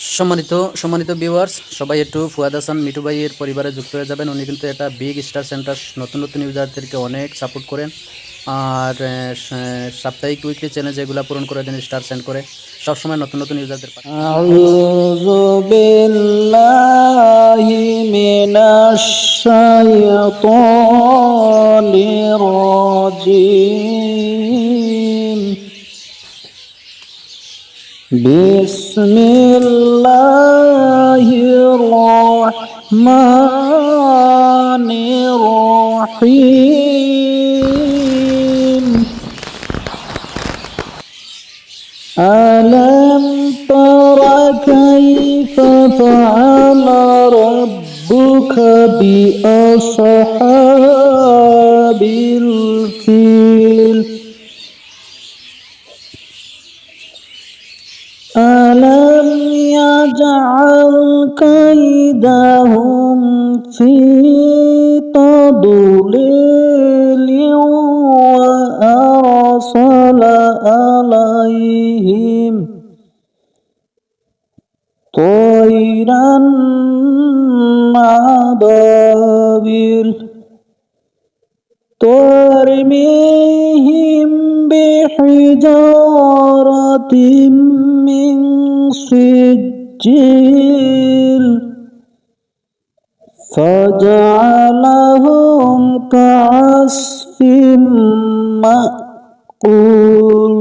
সম্মানিত সম্মানিত ভিউয়ার্স, সবাই একটু ফুয়াদ হাসান মিঠু ভাইয়ের পরিবারে যুক্ত হয়ে যাবেন। উনি কিন্তু একটা বিগ স্টার সেন্টার, নতুন নতুন ইউজারদেরকে অনেক সাপোর্ট করেন। আর সাপ্তাহিক উইকলি চ্যালেঞ্জ এগুলো পূরণ করে দেন, স্টার সেন্ড করে সবসময় নতুন নতুন ইউজারদের পাঠান। আউযু বিল্লাহি মিনাশ শাইতানির রাজিম। বিসমিল্লাহির রহমানির রহিম। ألم تر كيف فعل ربك بأصحاب الفيل؟ ألم يجعل كيدهم في تضليل وأرسل عليهم طيرا أبابيل ترميهم بحجارة من سجيل فجعلهم كعصف مأكول.